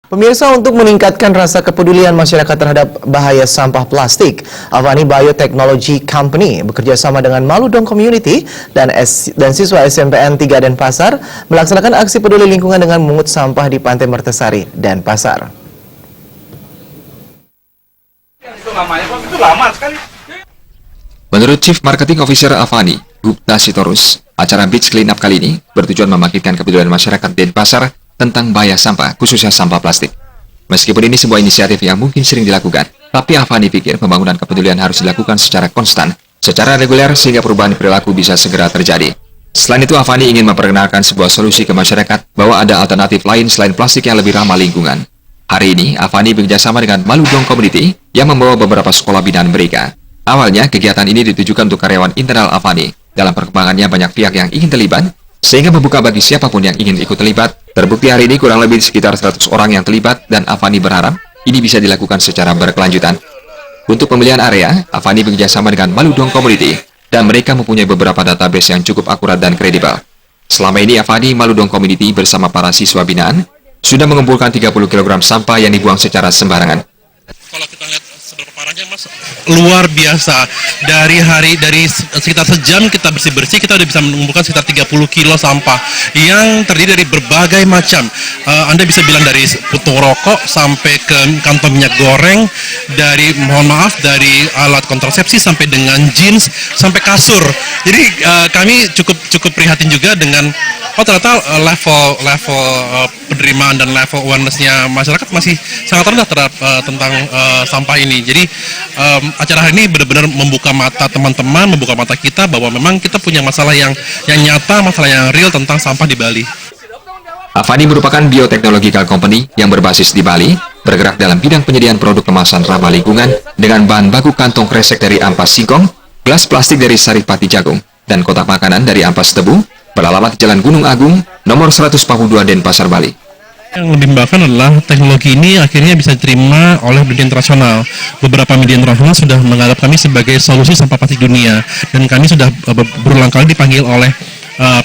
Pemirsa, untuk meningkatkan rasa kepedulian masyarakat terhadap bahaya sampah plastik, Avani Biotechnology Company bekerjasama dengan Maludong Community dan siswa SMPN 3 Denpasar melaksanakan aksi peduli lingkungan dengan memungut sampah di Pantai Mertasari, Denpasar. Menurut Chief Marketing Officer Avani, Gupta Sitorus, acara Beach Cleanup kali ini bertujuan membangkitkan kepedulian masyarakat Denpasar tentang bahaya sampah, khususnya sampah plastik. Meskipun ini sebuah inisiatif yang mungkin sering dilakukan, tapi Avani pikir pembangunan kepedulian harus dilakukan secara konstan, secara reguler sehingga perubahan perilaku bisa segera terjadi. Selain itu, Avani ingin memperkenalkan sebuah solusi ke masyarakat bahwa ada alternatif lain selain plastik yang lebih ramah lingkungan. Hari ini, Avani bekerjasama dengan Maludong Community yang membawa beberapa sekolah binaan mereka. Awalnya, kegiatan ini ditujukan untuk karyawan internal Avani. Dalam perkembangannya banyak pihak yang ingin terlibat, sehingga membuka bagi siapapun yang ingin ikut terlibat. Terbukti hari ini kurang lebih sekitar 100 orang yang terlibat dan Avani berharap ini bisa dilakukan secara berkelanjutan. Untuk pemilihan area, Avani bekerjasama dengan Maludong Community dan mereka mempunyai beberapa database yang cukup akurat dan kredibel. Selama ini Avani Maludong Community bersama para siswa binaan sudah mengumpulkan 30 kg sampah yang dibuang secara sembarangan. Kalau kita lihat seberapa parahnya, Mas, luar biasa. Dari sekitar sejam kita bersih-bersih, kita udah bisa mengumpulkan sekitar 30 kilo sampah yang terdiri dari berbagai macam. Anda bisa bilang dari puntung rokok sampai ke kantong minyak goreng, dari dari alat kontrasepsi sampai dengan jeans sampai kasur. Jadi kami cukup prihatin juga dengan ternyata level penerimaan dan level awareness-nya masyarakat masih sangat rendah terhadap tentang sampah ini. Jadi acara hari ini benar-benar membuka mata teman-teman, membuka mata kita bahwa memang kita punya masalah yang nyata, masalah yang real tentang sampah di Bali. Avani merupakan biotechnological company yang berbasis di Bali, bergerak dalam bidang penyediaan produk kemasan ramah lingkungan dengan bahan baku kantong kresek dari ampas singkong, gelas plastik dari saripati jagung, dan kotak makanan dari ampas tebu, beralamat Jalan Gunung Agung, nomor 142 Denpasar, Bali. Yang lebih membahayakan adalah teknologi ini akhirnya bisa diterima oleh dunia internasional. Beberapa media internasional sudah menganggap kami sebagai solusi sampah plastik dunia, dan kami sudah berulang kali dipanggil oleh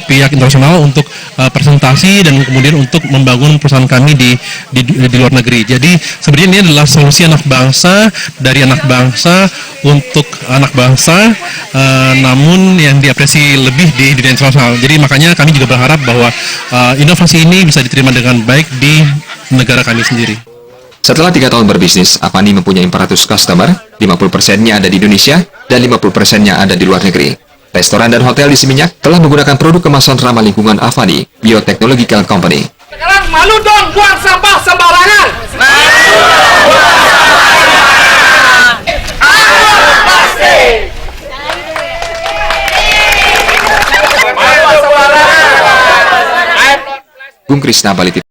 pihak internasional untuk presentasi dan kemudian untuk membangun perusahaan kami di luar negeri. Jadi sebenarnya ini adalah solusi anak bangsa dari anak bangsa untuk anak bangsa, namun yang diapresiasi lebih di dunia internasional. Jadi makanya kami juga berharap bahwa inovasi ini bisa diterima dengan baik di negara kami sendiri. Setelah 3 tahun berbisnis, Avani mempunyai 400 customer, 50%-nya ada di Indonesia dan 50%-nya ada di luar negeri. Restoran dan hotel di Seminyak telah menggunakan produk kemasan ramah lingkungan Avani Biotechnological Company. Sekarang Maludong buang sampah sembarangan. Bung Krisna, Bali TV.